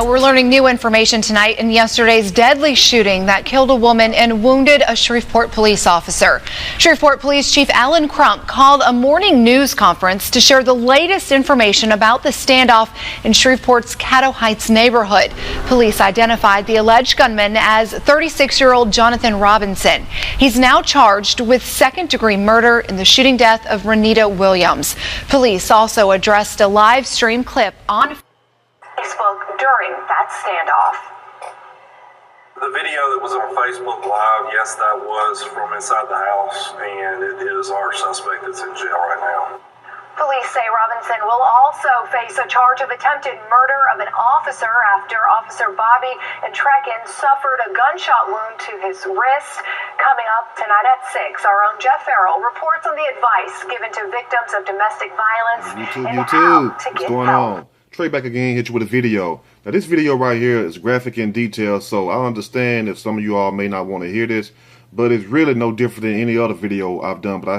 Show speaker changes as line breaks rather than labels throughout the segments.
Now, we're learning new information tonight in yesterday's deadly shooting that killed a woman and wounded a Shreveport police officer. Shreveport Police Chief Alan Crump called a morning news conference to share the latest information about the standoff in Shreveport's Caddo Heights neighborhood. Police identified the alleged gunman as 36-year-old Jonathan Robinson. He's now charged with second-degree murder in the shooting death of Renita Williams. Police also addressed a live stream clip on Facebook during that standoff.
The video that was on Facebook Live, yes, that was from inside the house, and it is our suspect that's in jail right now.
Police say Robinson will also face a charge of attempted murder of an officer after Officer Bobby Entrekin suffered a gunshot wound to his wrist. Coming up tonight at 6, our own Jeff Farrell reports on the advice given to victims of domestic violence and how to get help.
Trey back again, hit you with a video. Now this video right here is graphic in detail, so I understand if some of you all may not want to hear this, but it's really no different than any other video I've done. But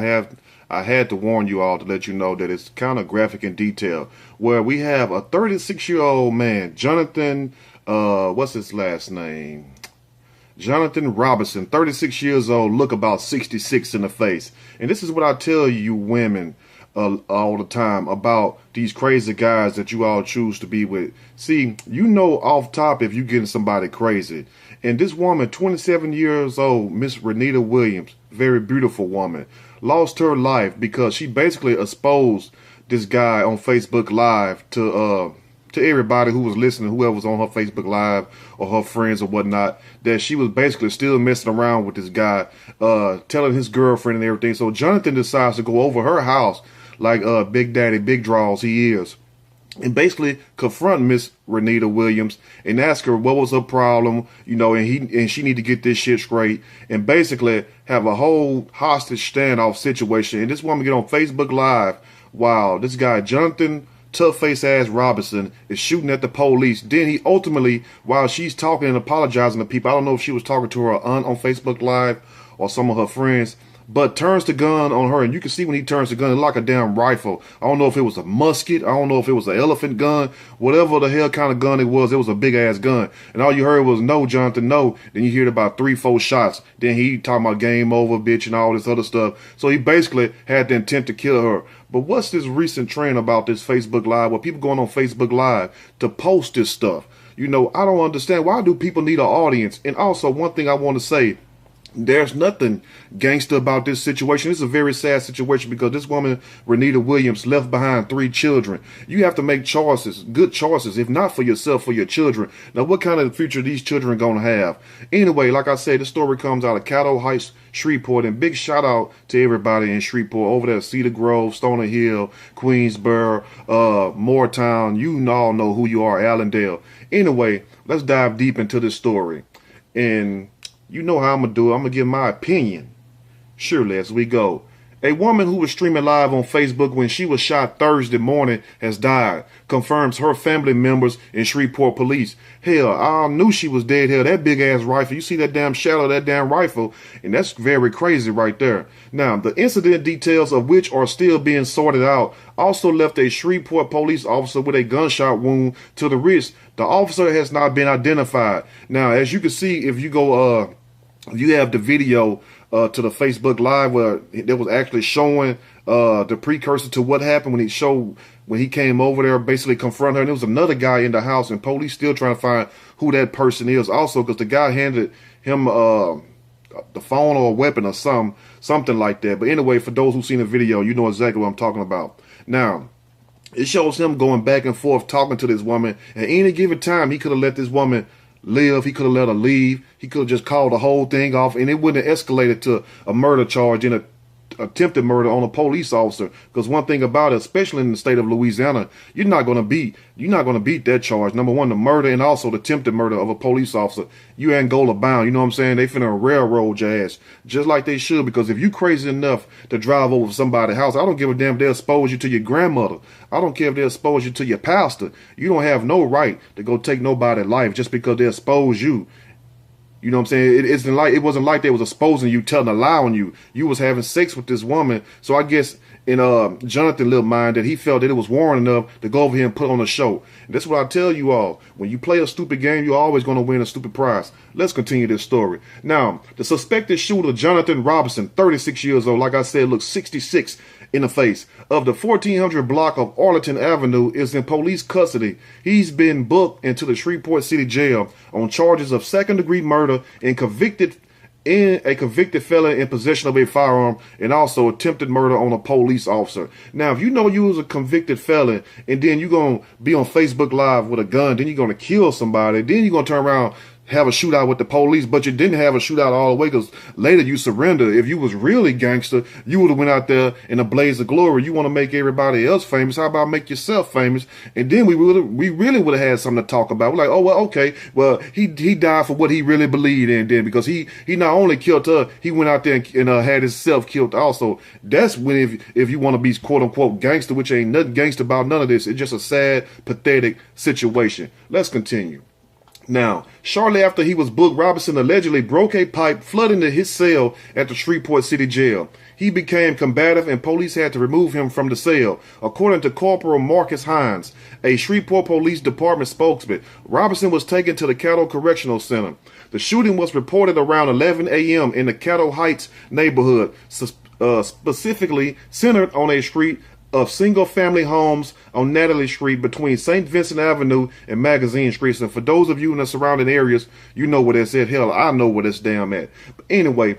I had to warn you all to let you know that it's kind of graphic in detail, where we have a 36-year-old man, Jonathan, what's his last name? Jonathan Robinson, 36 years old, look about 66 in the face. And this is what I tell you women all the time about these crazy guys that you all choose to be with. See, you know off top if you getting somebody crazy. And this woman, 27 years old, Miss Renita Williams, very beautiful woman, lost her life because she basically exposed this guy on Facebook Live to everybody who was listening, whoever was on her Facebook Live or her friends or whatnot, that she was basically still messing around with this guy, telling his girlfriend and everything. So Jonathan decides to go over her house like Big Daddy, Big Draws he is, and basically confront Miss Renita Williams and ask her what was her problem, you know, and she need to get this shit straight, and basically have a whole hostage standoff situation. And this woman get on Facebook Live while this guy Jonathan tough face ass Robinson is shooting at the police. Then he ultimately, while she's talking and apologizing to people, I don't know if she was talking to her aunt on Facebook Live or some of her friends, but turns the gun on her, and you can see when he turns the gun, it's like a damn rifle. I don't know if it was a musket, I don't know if it was an elephant gun, whatever the hell kind of gun it was a big ass gun. And all you heard was, "No, Jonathan, no." Then you heard about 3-4 shots. Then he talking about game over, bitch, and all this other stuff. So he basically had the intent to kill her. But what's this recent trend about this Facebook Live, where people going on Facebook Live to post this stuff? You know, I don't understand. Why do people need an audience? And also, one thing I want to say, there's nothing gangster about this situation. It's a very sad situation because this woman, Renita Williams, left behind 3 children. You have to make choices, good choices, if not for yourself, for your children. Now, what kind of future these children going to have? Anyway, like I said, the story comes out of Caddo Heights, Shreveport, and big shout out to everybody in Shreveport, over there, Cedar Grove, Stoner Hill, Queensboro, Moortown. You all know who you are, Allendale. Anyway, let's dive deep into this story. And you know how I'm going to do it. I'm going to give my opinion. Surely, as we go. A woman who was streaming live on Facebook when she was shot Thursday morning has died, confirms her family members and Shreveport police. Hell, I knew she was dead. Hell, that big ass rifle. You see that damn shadow of that damn rifle, and that's very crazy right there. Now, the incident details of which are still being sorted out also left a Shreveport police officer with a gunshot wound to the wrist. The officer has not been identified. Now, as you can see, if you go, you have the video to the Facebook Live where it was actually showing the precursor to what happened when he came over there, basically confront her. And there was another guy in the house, and police still trying to find who that person is. Also, because the guy handed him the phone or a weapon or something like that. But anyway, for those who've seen the video, you know exactly what I'm talking about. Now, it shows him going back and forth talking to this woman. At any given time, he could have let this woman live. He could have let her leave. He could have just called the whole thing off, and it wouldn't have escalated to a murder charge and a attempted murder on a police officer. Because one thing about it, especially in the state of Louisiana, you're not going to beat that charge. Number one, the murder, and also the attempted murder of a police officer. You Angola bound. You know what I'm saying? They finna railroad your ass just like they should. Because if you crazy enough to drive over somebody's house, I don't give a damn if they expose you to your grandmother. I don't care if they expose you to your pastor. You don't have no right to go take nobody's life just because they expose you. You know what I'm saying? It wasn't like they was exposing you, telling a lie on you. You was having sex with this woman. So I guess in Jonathan little mind that he felt that it was warrant enough to go over here and put on a show. And that's what I tell you all. When you play a stupid game, you're always going to win a stupid prize. Let's continue this story. Now, the suspected shooter, Jonathan Robinson, 36 years old, like I said, looks 66 in the face, of the 1400 block of Arlington Avenue, is in police custody. He's been booked into the Shreveport City Jail on charges of second-degree murder and convicted felon in possession of a firearm, and also attempted murder on a police officer. Now, if you know you was a convicted felon and then you're going to be on Facebook Live with a gun, then you're going to kill somebody, then you're going to turn around, have a shootout with the police, but you didn't have a shootout all the way because later you surrender. If you was really gangster, you would have went out there in a blaze of glory. You want to make everybody else famous. How about make yourself famous? And then we really would have had something to talk about. We're like, oh, well, okay. Well, he died for what he really believed in then, because he not only killed her, he went out there and had himself killed also. That's when if you want to be quote unquote gangster, which ain't nothing gangster about none of this. It's just a sad, pathetic situation. Let's continue. Now, shortly after he was booked, Robinson allegedly broke a pipe, flooding his cell at the Shreveport City Jail. He became combative and police had to remove him from the cell. According to Corporal Marcus Hines, a Shreveport Police Department spokesman, Robinson was taken to the Caddo Correctional Center. The shooting was reported around 11 a.m. in the Caddo Heights neighborhood, specifically centered on a street of single-family homes on Natalie Street between St. Vincent Avenue and Magazine Streets. And for those of you in the surrounding areas, you know where that's at. Hell, I know where that's damn at. But anyway,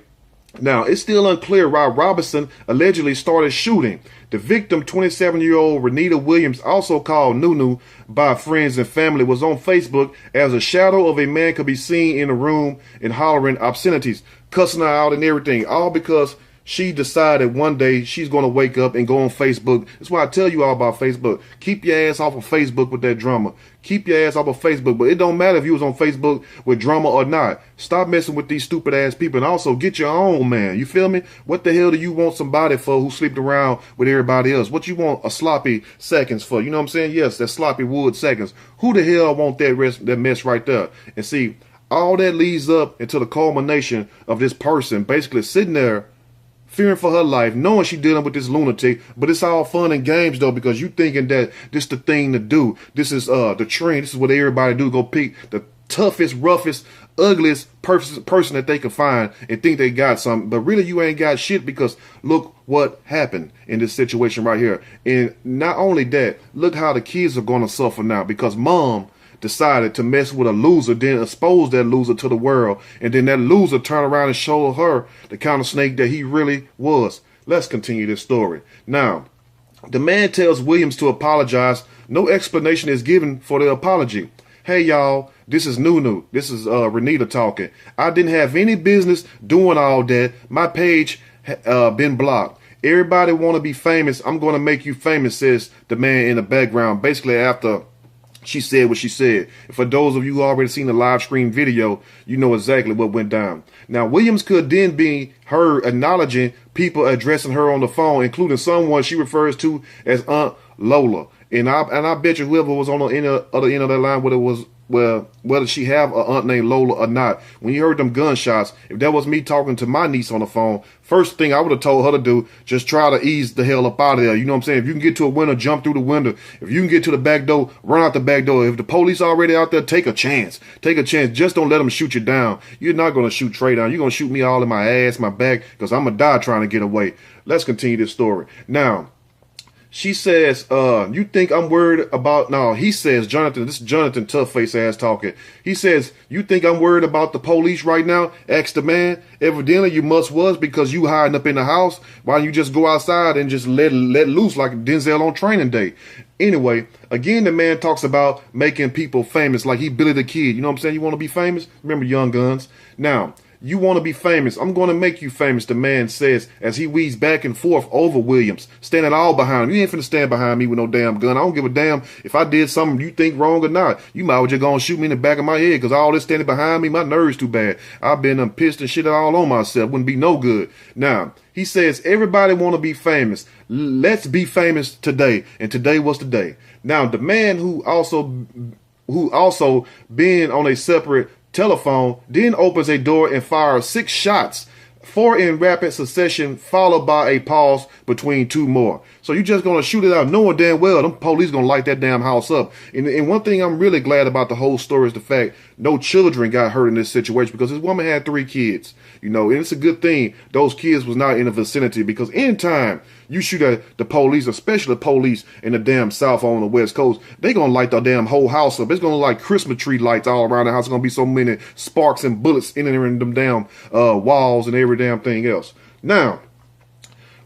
now it's still unclear why Robinson allegedly started shooting. The victim, 27-year-old Renita Williams, also called Nunu by friends and family, was on Facebook as a shadow of a man could be seen in the room and hollering obscenities, cussing her out and everything, all because she decided one day she's going to wake up and go on Facebook. That's why I tell you all about Facebook. Keep your ass off of Facebook with that drama. Keep your ass off of Facebook. But it don't matter if you was on Facebook with drama or not. Stop messing with these stupid ass people. And also get your own, man. You feel me? What the hell do you want somebody for who slept around with everybody else? What you want a sloppy seconds for? You know what I'm saying? Yes, that sloppy wood seconds. Who the hell want that mess right there? And see, all that leads up into the culmination of this person basically sitting there fearing for her life, knowing she dealing with this lunatic, but it's all fun and games though, because you thinking that this the thing to do. This is the trend. This is what everybody do. Go pick the toughest, roughest, ugliest person that they can find and think they got something. But really you ain't got shit, because look what happened in this situation right here. And not only that, look how the kids are going to suffer now, because mom decided to mess with a loser, then expose that loser to the world, and then that loser turn around and show her the kind of snake that he really was. Let's continue this story. Now, the man tells Williams to apologize. No explanation is given for the apology. Hey y'all, this is Nunu. This is Renita talking. I didn't have any business doing all that. My page been blocked. Everybody want to be famous. I'm going to make you famous, says the man in the background. Basically after she said what she said. For those of you who already seen the live stream video, you know exactly what went down. Now, Williams could then be heard acknowledging people addressing her on the phone, including someone she refers to as Aunt Lola. And I bet you whoever was on the other end of that line, whether she have an aunt named Lola or not, when you heard them gunshots, if that was me talking to my niece on the phone, first thing I would have told her to do, just try to ease the hell up out of there. You know what I'm saying? If you can get to a window, jump through the window. If you can get to the back door, run out the back door. If the police already out there, take a chance. Take a chance. Just don't let them shoot you down. You're not going to shoot Trey down. You're going to shoot me all in my ass, my back, because I'm going to die trying to get away. Let's continue this story. Now, she says, you think I'm worried about, no, he says, Jonathan, this is Jonathan tough face ass talking. He says, you think I'm worried about the police right now? Asked the man. Evidently you must was, because you hiding up in the house. Why don't you just go outside and just let loose like Denzel on Training Day? Anyway, again, the man talks about making people famous like he Billy the Kid. You know what I'm saying? You want to be famous? Remember Young Guns? Now, you want to be famous. I'm going to make you famous, the man says, as he weaves back and forth over Williams, standing all behind him. You ain't finna stand behind me with no damn gun. I don't give a damn if I did something you think wrong or not. You might as well just go and shoot me in the back of my head, because all this standing behind me, my nerves too bad. I've been pissed and shit all on myself. Wouldn't be no good. Now, he says, everybody want to be famous. Let's be famous today. And today was the day. Now, the man who also been on a separate telephone, then opens a door and fires 6 shots, 4 in rapid succession, followed by a pause between 2 more. So you just gonna shoot it out, knowing damn well them police gonna light that damn house up. And one thing I'm really glad about the whole story is the fact no children got hurt in this situation, because this woman had 3 kids. You know, and it's a good thing those kids was not in the vicinity, because anytime you shoot at the police, especially the police in the damn South on the West Coast, they gonna light the damn whole house up. It's gonna look like Christmas tree lights all around the house. It's gonna be so many sparks and bullets entering them damn walls and every damn thing else. Now,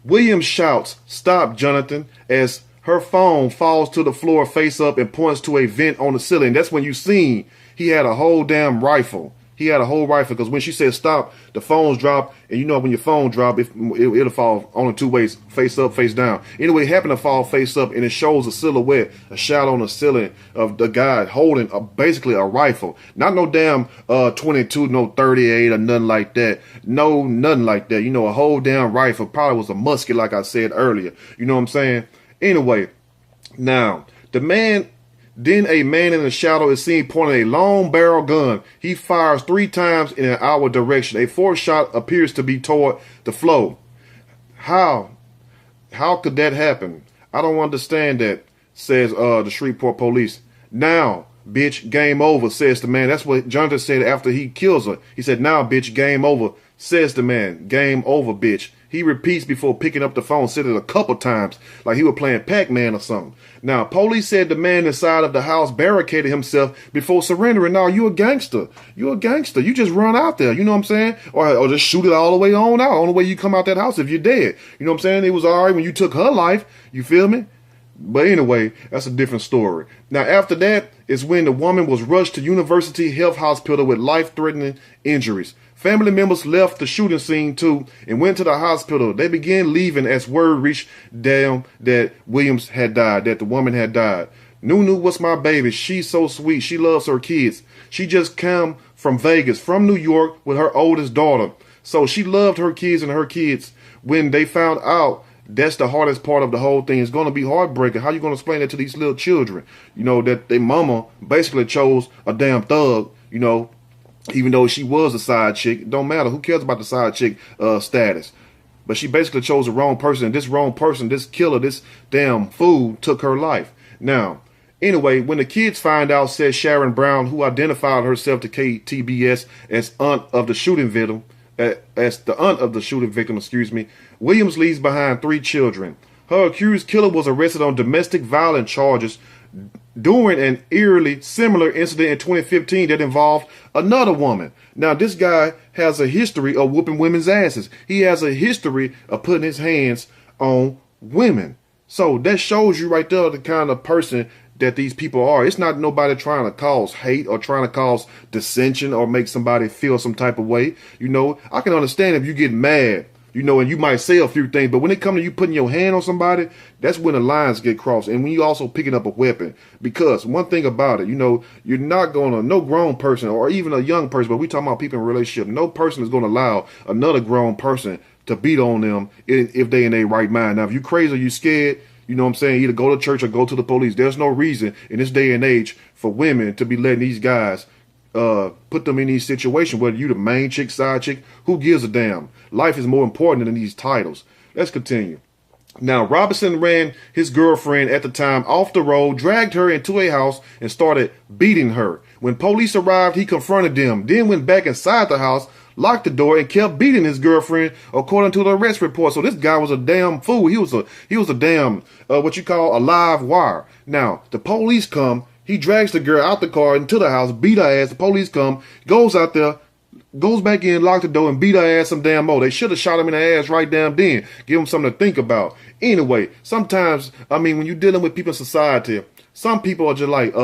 Williams shouts, "Stop, Jonathan," as her phone falls to the floor face up and points to a vent on the ceiling. That's when you seen he had a whole damn rifle. He had a whole rifle, because when she said stop, the phones drop, and you know when your phone drop, it'll fall only 2 ways, face up, face down. Anyway, it happened to fall face up, and it shows a silhouette, a shadow on the ceiling of the guy holding basically a rifle. Not no damn 22, no 38 or nothing like that. No, nothing like that. You know, a whole damn rifle. Probably was a musket, like I said earlier. You know what I'm saying? Anyway, now, Then a man in the shadow is seen pointing a long barrel gun. He fires 3 times in our direction. A 4th shot appears to be toward the flow. How could that happen? I don't understand that, says the Shreveport police. "Now, bitch, game over," says the man. That's what Jonathan said after he kills her. He said, "Now, bitch, game over," says the man. "Game over, bitch." He repeats before picking up the phone, said it a couple times, like he was playing Pac-Man or something. Now, police said the man inside of the house barricaded himself before surrendering. Now, you a gangster. You a gangster. You just run out there. You know what I'm saying? Or just shoot it all the way on out. Only way you come out that house if you're dead. You know what I'm saying? It was all right when you took her life. You feel me? But anyway, that's a different story. Now, after that is when the woman was rushed to University Health Hospital with life-threatening injuries. Family members left the shooting scene too and went to the hospital. They began leaving as word reached them that Williams had died, that the woman had died. "Nunu was my baby. She's so sweet. She loves her kids. She just came from Vegas, from New York, with her oldest daughter. So she loved her kids and her kids." When they found out, that's the hardest part of the whole thing. It's going to be heartbreaking. How you going to explain that to these little children? You know, that their mama basically chose a damn thug, you know, even though she was a side chick. It don't matter. Who cares about the side chick status? But she basically chose the wrong person. And this wrong person, this killer, this damn fool took her life. Now, anyway, when the kids find out, says Sharon Brown, who identified herself to KTBS as aunt of the shooting victim, Williams leaves behind 3 children. Her accused killer was arrested on domestic violence charges during an eerily similar incident in 2015 that involved another woman. Now, this guy has a history of whooping women's asses. He has a history of putting his hands on women. So that shows you right there the kind of person that these people are. It's not nobody trying to cause hate or trying to cause dissension or make somebody feel some type of way. You know, I can understand if you get mad, you know, and you might say a few things, but when it comes to you putting your hand on somebody, that's when the lines get crossed. And when you also picking up a weapon, because one thing about it, you know, you're not going to, no grown person or even a young person, but we talking about people in a relationship, no person is going to allow another grown person to beat on them if they in their right mind. Now, if you crazy or you scared, you know what I'm saying, either go to church or go to the police. There's no reason in this day and age for women to be letting these guys put them in these situations, whether you the main chick, side chick, who gives a damn? Life is more important than these titles. Let's continue. Now, Robinson ran his girlfriend at the time off the road, dragged her into a house, and started beating her. When police arrived, he confronted them, then went back inside the house, locked the door, and kept beating his girlfriend, according to the arrest report. So this guy was a damn fool. He was a damn, what you call a live wire. Now, the police come. He drags the girl out the car into the house, beat her ass. The police come, goes out there, goes back in, locked the door, and beat her ass some damn more. They should have shot him in the ass right damn then. Give him something to think about. Anyway, sometimes, I mean, when you're dealing with people in society, some people are just like,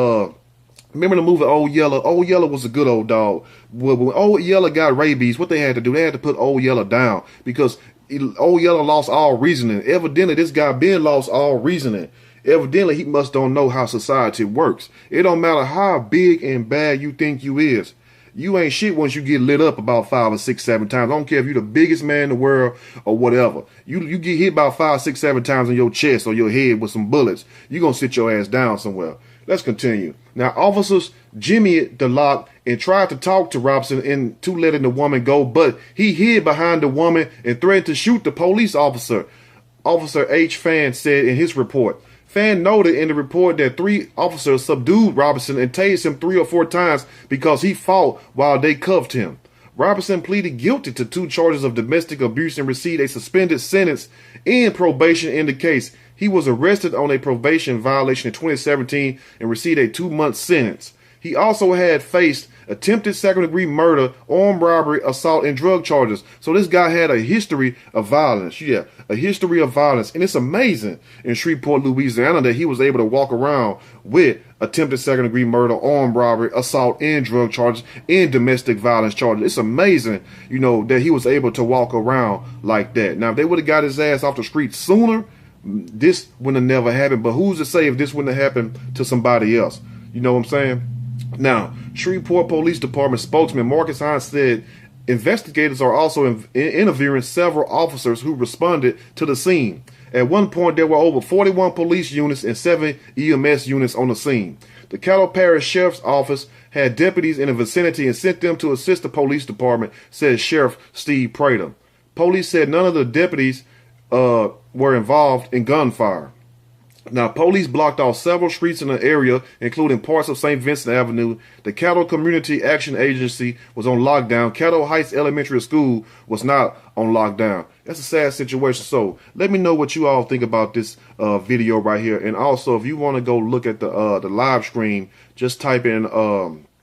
remember the movie Old Yeller? Old Yeller was a good old dog. When Old Yeller got rabies, what they had to do, they had to put Old Yeller down because Old Yeller lost all reasoning. Evidently, this guy Ben lost all reasoning. Evidently, he must don't know how society works. It don't matter how big and bad you think you is. You ain't shit once you get lit up about 5 or 6, 7 times. I don't care if you're the biggest man in the world or whatever. You get hit about 5, 6, 7 times in your chest or your head with some bullets. You're going to sit your ass down somewhere. Let's continue. Now, officers jimmied the lock and tried to talk to Robinson into letting the woman go, but he hid behind the woman and threatened to shoot the police officer. Officer H. Fan said in his report. Fan noted in the report that 3 officers subdued Robinson and tased him 3 or 4 times because he fought while they cuffed him. Robinson pleaded guilty to 2 charges of domestic abuse and received a suspended sentence and probation in the case. He was arrested on a probation violation in 2017 and received a 2-month sentence. He also had faced attempted second-degree murder, armed robbery, assault, and drug charges. So this guy had a history of violence. Yeah, a history of violence. And it's amazing in Shreveport, Louisiana, that he was able to walk around with attempted second-degree murder, armed robbery, assault, and drug charges, and domestic violence charges. It's amazing, you know, that he was able to walk around like that. Now, if they would have got his ass off the street sooner, this wouldn't have never happened. But who's to say if this wouldn't have happened to somebody else? You know what I'm saying? Now, Shreveport Police Department spokesman Marcus Hines said investigators are also interviewing several officers who responded to the scene. At one point, there were over 41 police units and 7 EMS units on the scene. The Caddo Parish Sheriff's Office had deputies in the vicinity and sent them to assist the police department, said Sheriff Steve Prater. Police said none of the deputies were involved in gunfire. Now, police blocked off several streets in the area, including parts of St. Vincent Avenue. The Caddo Community Action Agency was on lockdown. Caddo Heights Elementary School was not on lockdown. That's a sad situation. So let me know what you all think about this video right here. And also, if you want to go look at the live stream, just type in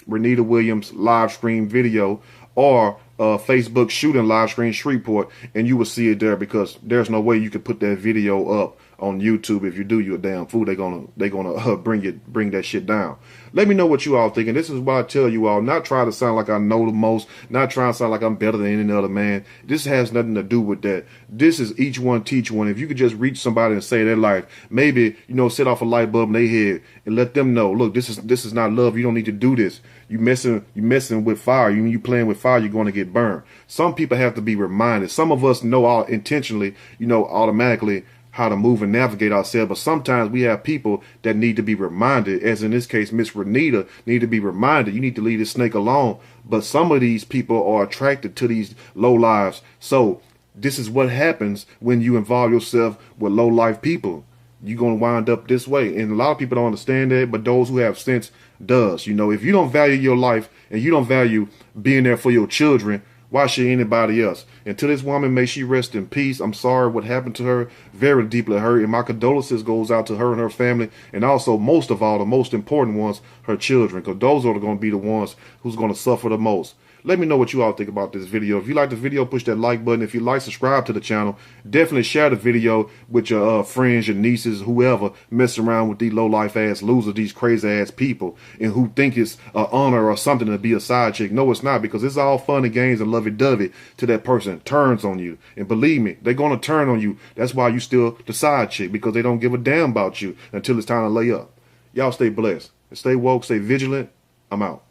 Renita Williams live stream video or Facebook shooting live stream Shreveport, and you will see it there, because there's no way you could put that video up on YouTube. If you do, you're a damn fool. They're gonna bring that shit down. Let me know what you all think. And this is why I tell you all, not try to sound like I know the most, not trying to sound like I'm better than any other man. This has nothing to do with that. This is each one teach one. If you could just reach somebody and save their life, maybe, you know, set off a light bulb in their head and let them know, look, this is not love. You don't need to do this. You messing with fire. You playing with fire, you're going to get burned. Some people have to be reminded. Some of us know all intentionally, you know, automatically how to move and navigate ourselves, but sometimes we have people that need to be reminded, as in this case, Miss Renita need to be reminded, you need to leave this snake alone. But some of these people are attracted to these low lives. So this is what happens when you involve yourself with low life people. You're going to wind up this way. And a lot of people don't understand that, but those who have sense does. You know, if you don't value your life and you don't value being there for your children, why should anybody else? And to this woman, may she rest in peace. I'm sorry what happened to her. Very deeply hurt. And my condolences goes out to her and her family. And also, most of all, the most important ones, her children. Because those are going to be the ones who's going to suffer the most. Let me know what you all think about this video. If you like the video, push that like button. If you like, subscribe to the channel. Definitely share the video with your friends, your nieces, whoever messing around with these low-life ass losers, these crazy-ass people, and who think it's an honor or something to be a side chick. No, it's not, because it's all fun and games and lovey-dovey till that person turns on you. And believe me, they're going to turn on you. That's why you still the side chick, because they don't give a damn about you until it's time to lay up. Y'all stay blessed. And stay woke, stay vigilant. I'm out.